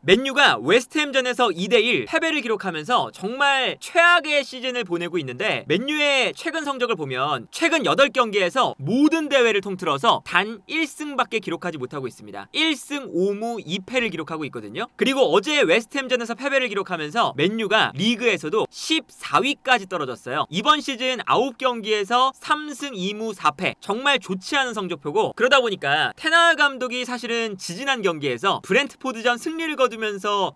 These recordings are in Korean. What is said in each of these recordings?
맨유가 웨스트햄전에서 2대1 패배를 기록하면서 정말 최악의 시즌을 보내고 있는데, 맨유의 최근 성적을 보면 최근 8경기에서 모든 대회를 통틀어서 단 1승밖에 기록하지 못하고 있습니다. 1승 5무 2패를 기록하고 있거든요. 그리고 어제 웨스트햄전에서 패배를 기록하면서 맨유가 리그에서도 14위까지 떨어졌어요. 이번 시즌 9경기에서 3승 2무 4패, 정말 좋지 않은 성적표고, 그러다 보니까 테나 감독이 사실은 지지난 경기에서 브렌트포드전 승리를 거두면서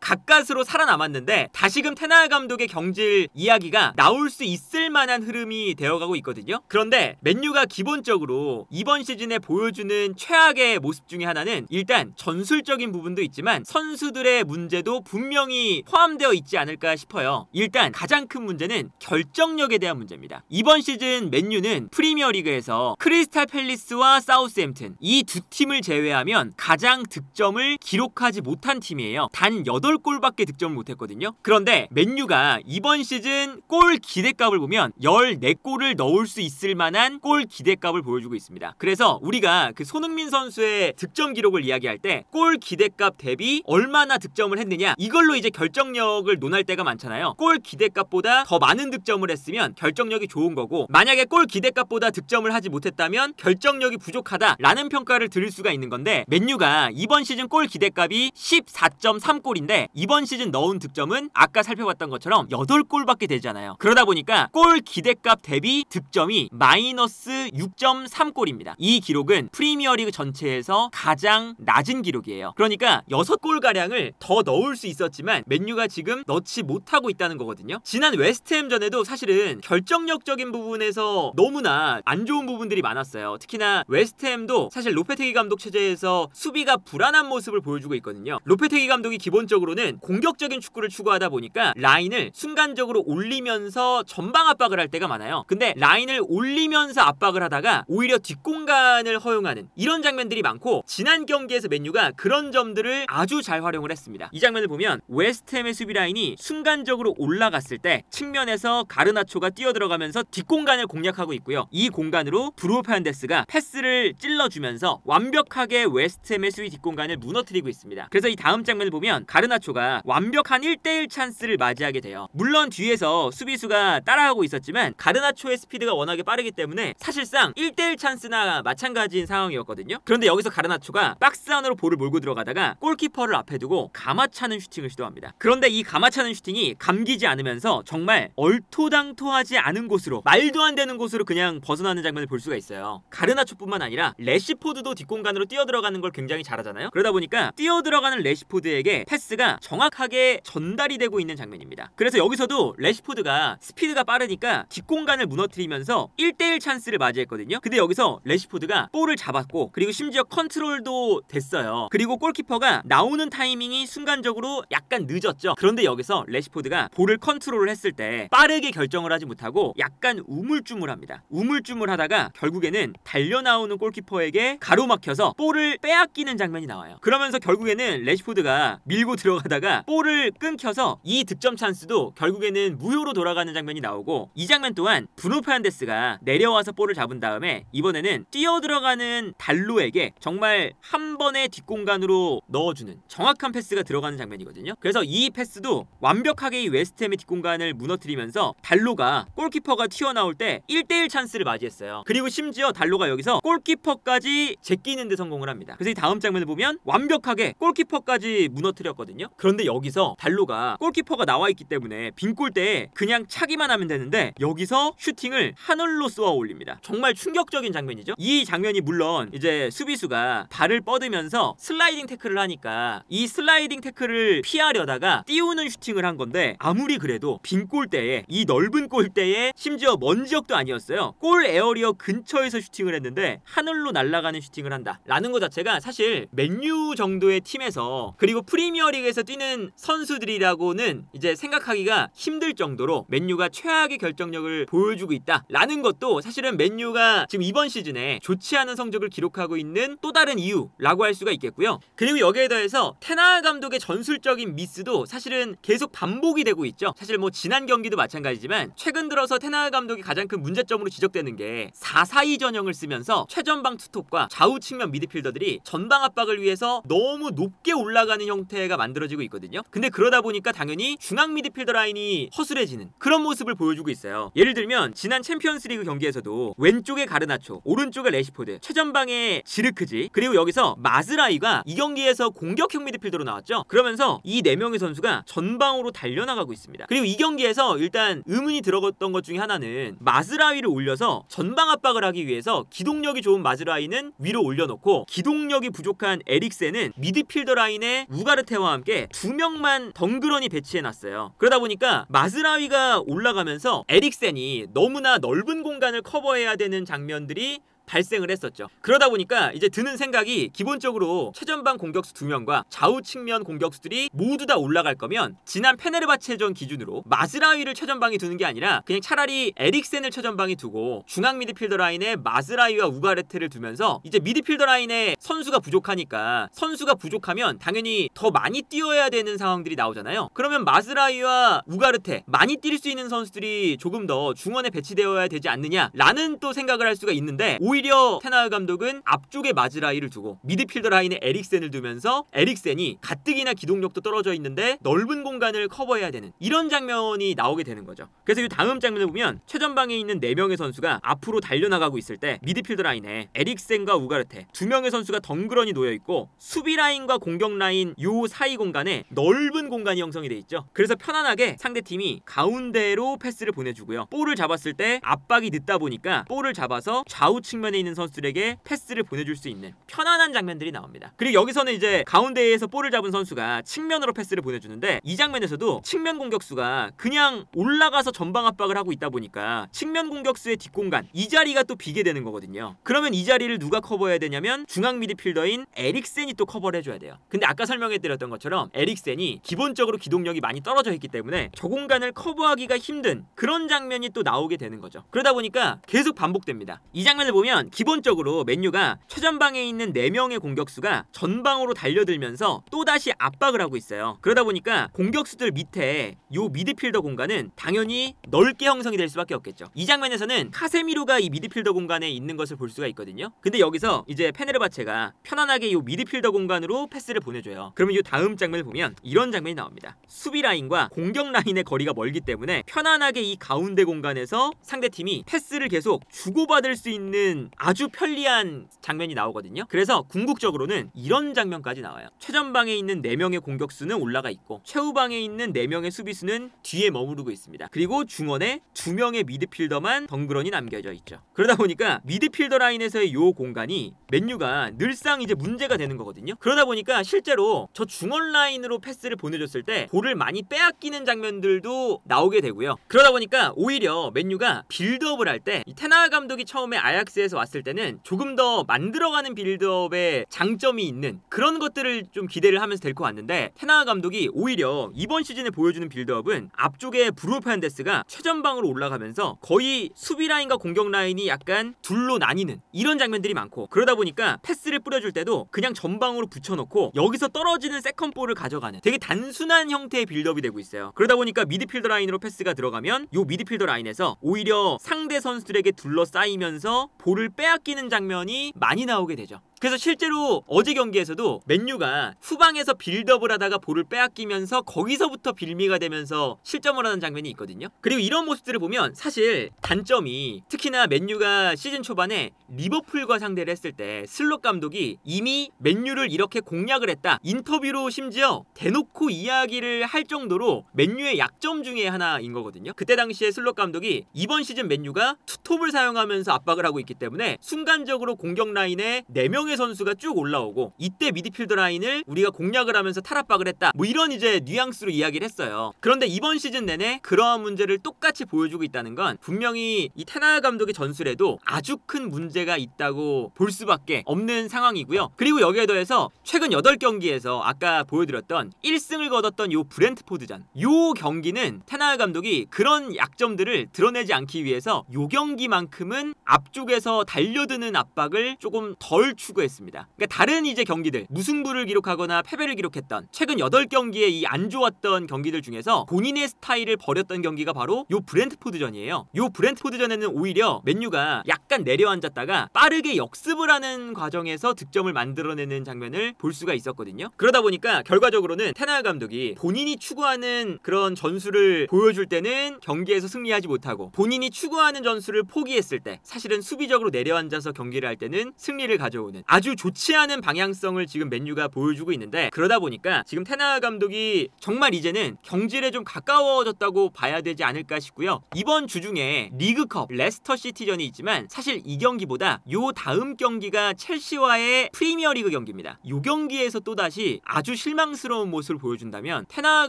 가까스로 살아남았는데, 다시금 테나 감독의 경질 이야기가 나올 수 있을 만한 흐름이 되어가고 있거든요. 그런데 맨유가 기본적으로 이번 시즌에 보여주는 최악의 모습 중에 하나는, 일단 전술적인 부분도 있지만 선수들의 문제도 분명히 포함되어 있지 않을까 싶어요. 일단 가장 큰 문제는 결정력에 대한 문제입니다. 이번 시즌 맨유는 프리미어리그에서 크리스탈 팰리스와 사우스햄튼, 이 두 팀을 제외하면 가장 득점을 기록하지 못한 팀이에요. 단 8골밖에 득점을 못했거든요. 그런데 맨유가 이번 시즌 골 기대값을 보면 14골을 넣을 수 있을 만한 골 기대값을 보여주고 있습니다. 그래서 우리가 그 손흥민 선수의 득점 기록을 이야기할 때 골 기대값 대비 얼마나 득점을 했느냐, 이걸로 이제 결정력을 논할 때가 많잖아요. 골 기대값보다 더 많은 득점을 했으면 결정력이 좋은 거고, 만약에 골 기대값보다 득점을 하지 못했다면 결정력이 부족하다라는 평가를 들을 수가 있는 건데, 맨유가 이번 시즌 골 기대값이 14.3골인데 이번 시즌 넣은 득점은 아까 살펴봤던 것처럼 8골밖에 되잖아요. 그러다 보니까 골 기대값 대비 득점이 마이너스 6.3골입니다. 이 기록은 프리미어리그 전체에서 가장 낮은 기록이에요. 그러니까 6골가량을 더 넣을 수 있었지만 맨유가 지금 넣지 못하고 있다는 거거든요. 지난 웨스트햄전에도 사실은 결정력적인 부분에서 너무나 안 좋은 부분들이 많았어요. 특히나 웨스트햄도 사실 로페테기 감독 체제에서 수비가 불안한 모습을 보여주고 있거든요. 로페테기 감독이 기본적으로는 공격적인 축구를 추구하다 보니까 라인을 순간적으로 올리면서 전방 압박을 할 때가 많아요. 근데 라인을 올리면서 압박을 하다가 오히려 뒷공간을 허용하는 이런 장면들이 많고, 지난 경기에서 맨유가 그런 점들을 아주 잘 활용을 했습니다. 이 장면을 보면 웨스트햄의 수비 라인이 순간적으로 올라갔을 때 측면에서 가르나초가 뛰어들어가면서 뒷공간을 공략하고 있고요. 이 공간으로 브루노 페르난데스가 패스를 찔러주면서 완벽하게 웨스트햄의 수비 뒷공간을 무너뜨리고 있습니다. 그래서 이 다음 장면을 보면 가르나초가 완벽한 1대1 찬스를 맞이하게 돼요. 물론 뒤에서 수비수가 따라하고 있었지만 가르나초의 스피드가 워낙에 빠르기 때문에 사실상 1대1 찬스나 마찬가지인 상황이었거든요. 그런데 여기서 가르나초가 박스 안으로 볼을 몰고 들어가다가 골키퍼를 앞에 두고 감아차는 슈팅을 시도합니다. 그런데 이 감아차는 슈팅이 감기지 않으면서 정말 얼토당토하지 않은 곳으로, 말도 안 되는 곳으로 그냥 벗어나는 장면을 볼 수가 있어요. 가르나초뿐만 아니라 래시포드도 뒷공간으로 뛰어들어가는 걸 굉장히 잘하잖아요. 그러다 보니까 뛰어들어가는 래시포드에게 패스가 정확하게 전달이 되고 있는 장면입니다. 그래서 여기서도 래시포드가 스피드가 빠르니까 뒷공간을 무너뜨리면서 1대1 찬스를 맞이했거든요. 근데 여기서 래시포드가 볼을 잡았고, 그리고 심지어 컨트롤도 됐어요. 그리고 골키퍼가 나오는 타이밍이 순간적으로 약간 늦었죠. 그런데 여기서 래시포드가 볼을 컨트롤을 했을 때 빠르게 결정을 하지 못하고 약간 우물쭈물합니다. 우물쭈물하다가 결국에는 달려나오는 골키퍼에게 가로막혀서 볼을 빼앗기는 장면이 나와요. 그러면서 결국에는 래시포드가 밀고 들어가다가 볼을 끊겨서 이 득점 찬스도 결국에는 무효로 돌아가는 장면이 나오고, 이 장면 또한 브루노 페르난데스가 내려와서 볼을 잡은 다음에 이번에는 뛰어들어가는 달로에게 정말 한 번의 뒷공간으로 넣어주는 정확한 패스가 들어가는 장면이거든요. 그래서 이 패스도 완벽하게 이 웨스트햄의 뒷공간을 무너뜨리면서 달로가, 골키퍼가 튀어나올 때 1대1 찬스를 맞이했어요. 그리고 심지어 달로가 여기서 골키퍼까지 제끼는 데 성공을 합니다. 그래서 이 다음 장면을 보면 완벽하게 골키퍼까지 무너뜨렸거든요. 그런데 여기서 달로가, 골키퍼가 나와있기 때문에 빈 골대에 그냥 차기만 하면 되는데 여기서 슈팅을 하늘로 쏘아 올립니다. 정말 충격적인 장면이죠. 이 장면이 물론 이제 수비수가 발을 뻗으면서 슬라이딩 태클을 하니까 이 슬라이딩 태클을 피하려다가 띄우는 슈팅을 한 건데, 아무리 그래도 빈 골대에, 이 넓은 골대에 심지어 먼 지역도 아니었어요. 골 에어리어 근처에서 슈팅을 했는데 하늘로 날아가는 슈팅을 한다 라는 것 자체가 사실 맨유 정도의 팀에서, 그리고 프리미어리그에서 뛰는 선수들이라고는 이제 생각하기가 힘들 정도로 맨유가 최악의 결정력을 보여주고 있다 라는 것도 사실은 맨유가 지금 이번 시즌에 좋지 않은 성적을 기록하고 있는 또 다른 이유라고 할 수가 있겠고요. 그리고 여기에 더해서 테나 감독의 전술적인 미스도 사실은 계속 반복이 되고 있죠. 사실 뭐 지난 경기도 마찬가지지만 최근 들어서 테나 감독이 가장 큰 문제점으로 지적되는 게 4-4-2 전형을 쓰면서 최전방 투톱과 좌우 측면 미드필더들이 전방 압박을 위해서 너무 높게 올라가는 형태로 형태가 만들어지고 있거든요. 근데 그러다 보니까 당연히 중앙 미드필더 라인이 허술해지는 그런 모습을 보여주고 있어요. 예를 들면 지난 챔피언스리그 경기에서도 왼쪽에 가르나초, 오른쪽에 레시포드, 최전방에 지르크지, 그리고 여기서 마즈라이가 이 경기에서 공격형 미드필더로 나왔죠. 그러면서 이 4명의 선수가 전방으로 달려나가고 있습니다. 그리고 이 경기에서 일단 의문이 들어갔던 것 중에 하나는 마즈라이를 올려서 전방 압박을 하기 위해서 기동력이 좋은 마즈라이는 위로 올려놓고 기동력이 부족한 에릭센은 미드필더 라인에 우가르테와 함께 2명만 덩그러니 배치해놨어요. 그러다 보니까 마즈라이가 올라가면서 에릭센이 너무나 넓은 공간을 커버해야 되는 장면들이 발생을 했었죠. 그러다 보니까 이제 드는 생각이 기본적으로 최전방 공격수 2명과 좌우 측면 공격수들이 모두 다 올라갈 거면 지난 페네르바체전 기준으로 마즈라위를 최전방에 두는 게 아니라 그냥 차라리 에릭센을 최전방에 두고 중앙 미드필더 라인에 마즈라위와 우가르테를 두면서 이제 미드필더 라인에 선수가 부족하니까 선수가 부족하면 당연히 더 많이 뛰어야 되는 상황들이 나오잖아요. 그러면 마즈라위와 우가르테 많이 뛸 수 있는 선수들이 조금 더 중원에 배치되어야 되지 않느냐라는 또 생각을 할 수가 있는데 오히려 테나흐 감독은 앞쪽에 마즈라이를 두고 미드필더 라인에 에릭센을 두면서 에릭센이 가뜩이나 기동력도 떨어져 있는데 넓은 공간을 커버해야 되는 이런 장면이 나오게 되는 거죠. 그래서 이 다음 장면을 보면 최전방에 있는 4명의 선수가 앞으로 달려나가고 있을 때 미드필더 라인에 에릭센과 우가르테 2명의 선수가 덩그러니 놓여있고 수비 라인과 공격 라인 요 사이 공간에 넓은 공간이 형성이 돼 있죠. 그래서 편안하게 상대팀이 가운데로 패스를 보내주고요. 볼을 잡았을 때 압박이 늦다 보니까 볼을 잡아서 좌우 측면에 있는 선수들에게 패스를 보내줄 수 있는 편안한 장면들이 나옵니다. 그리고 여기서는 이제 가운데에서 볼을 잡은 선수가 측면으로 패스를 보내주는데 이 장면에서도 측면 공격수가 그냥 올라가서 전방 압박을 하고 있다 보니까 측면 공격수의 뒷공간 이 자리가 또 비게 되는 거거든요. 그러면 이 자리를 누가 커버해야 되냐면 중앙 미드필더인 에릭센이 또 커버를 해줘야 돼요. 근데 아까 설명해드렸던 것처럼 에릭센이 기본적으로 기동력이 많이 떨어져 있기 때문에 저 공간을 커버하기가 힘든 그런 장면이 또 나오게 되는 거죠. 그러다 보니까 계속 반복됩니다. 이 장면을 보면 기본적으로 맨유가 최전방에 있는 4명의 공격수가 전방으로 달려들면서 또다시 압박을 하고 있어요. 그러다 보니까 공격수들 밑에 요 미드필더 공간은 당연히 넓게 형성이 될 수밖에 없겠죠. 이 장면에서는 카세미로가 이 미드필더 공간에 있는 것을 볼 수가 있거든요. 근데 여기서 이제 페네르바체가 편안하게 요 미드필더 공간으로 패스를 보내줘요. 그러면 요 다음 장면을 보면 이런 장면이 나옵니다. 수비 라인과 공격 라인의 거리가 멀기 때문에 편안하게 이 가운데 공간에서 상대팀이 패스를 계속 주고받을 수 있는 아주 편리한 장면이 나오거든요. 그래서 궁극적으로는 이런 장면까지 나와요. 최전방에 있는 4명의 공격수는 올라가 있고 최후방에 있는 4명의 수비수는 뒤에 머무르고 있습니다. 그리고 중원에 2명의 미드필더만 덩그러니 남겨져 있죠. 그러다 보니까 미드필더 라인에서의 요 공간이 맨유가 늘상 이제 문제가 되는 거거든요. 그러다 보니까 실제로 저 중원 라인으로 패스를 보내줬을 때 볼을 많이 빼앗기는 장면들도 나오게 되고요. 그러다 보니까 오히려 맨유가 빌드업을 할 때 이 테나흐 감독이 처음에 아약스에서 왔을 때는 조금 더 만들어가는 빌드업에 장점이 있는 그런 것들을 좀 기대를 하면서 데리고 왔는데 테나흐 감독이 오히려 이번 시즌에 보여주는 빌드업은 앞쪽에 브루노 페르난데스가 최전방으로 올라가면서 거의 수비 라인과 공격 라인이 약간 둘로 나뉘는 이런 장면들이 많고 그러다 보니까 패스를 뿌려줄 때도 그냥 전방으로 붙여놓고 여기서 떨어지는 세컨볼을 가져가는 되게 단순한 형태의 빌드업이 되고 있어요. 그러다 보니까 미드필더 라인으로 패스가 들어가면 요 미드필더 라인에서 오히려 상대 선수들에게 둘러싸이면서 볼을 빼앗기는 장면이 많이 나오게 되죠. 그래서 실제로 어제 경기에서도 맨유가 후방에서 빌드업을 하다가 볼을 빼앗기면서 거기서부터 빌미가 되면서 실점을 하는 장면이 있거든요. 그리고 이런 모습들을 보면 사실 단점이 특히나 맨유가 시즌 초반에 리버풀과 상대를 했을 때 슬롯 감독이 이미 맨유를 이렇게 공략을 했다. 인터뷰로 심지어 대놓고 이야기를 할 정도로 맨유의 약점 중에 하나인 거거든요. 그때 당시에 슬롯 감독이 이번 시즌 맨유가 투톱을 사용하면서 압박을 하고 있기 때문에 순간적으로 공격 라인에 4명의 선수가 쭉 올라오고 이때 미드필더 라인을 우리가 공략을 하면서 탈압박을 했다. 뭐 이런 이제 뉘앙스로 이야기를 했어요. 그런데 이번 시즌 내내 그러한 문제를 똑같이 보여주고 있다는 건 분명히 이 테나흐 감독의 전술에도 아주 큰 문제가 있다고 볼 수밖에 없는 상황이고요. 그리고 여기에 더해서 최근 8경기에서 아까 보여드렸던 1승을 거뒀던 요 브렌트포드전 요 경기는 테나흐 감독이 그런 약점들을 드러내지 않기 위해서 요 경기만큼은 앞쪽에서 달려드는 압박을 조금 덜 추구했다. 승부했습니다. 그러니까 다른 이제 경기들 무승부를 기록하거나 패배를 기록했던 최근 8경기의 이 안 좋았던 경기들 중에서 본인의 스타일을 버렸던 경기가 바로 요 브렌트포드전이에요. 요 브렌트포드전에는 오히려 맨유가 약간 내려앉았다가 빠르게 역습을 하는 과정에서 득점을 만들어내는 장면을 볼 수가 있었거든요. 그러다 보니까 결과적으로는 테나그 감독이 본인이 추구하는 그런 전술을 보여줄 때는 경기에서 승리하지 못하고 본인이 추구하는 전술을 포기했을 때 사실은 수비적으로 내려앉아서 경기를 할 때는 승리를 가져오는 아주 좋지 않은 방향성을 지금 맨유가 보여주고 있는데, 그러다 보니까 지금 테나그 감독이 정말 이제는 경질에 좀 가까워졌다고 봐야 되지 않을까 싶고요. 이번 주 중에 리그컵 레스터 시티전이 있지만 사실 이 경기보다 요 다음 경기가 첼시와의 프리미어리그 경기입니다. 요 경기에서 또다시 아주 실망스러운 모습을 보여준다면 테나그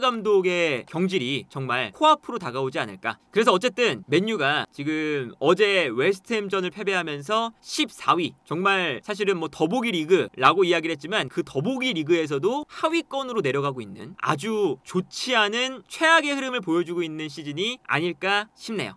감독의 경질이 정말 코앞으로 다가오지 않을까. 그래서 어쨌든 맨유가 지금 어제 웨스트햄전을 패배하면서 14위, 정말 사실은 뭐 더보기 리그라고 이야기를 했지만 그 더보기 리그에서도 하위권으로 내려가고 있는 아주 좋지 않은 최악의 흐름을 보여주고 있는 시즌이 아닐까 싶네요.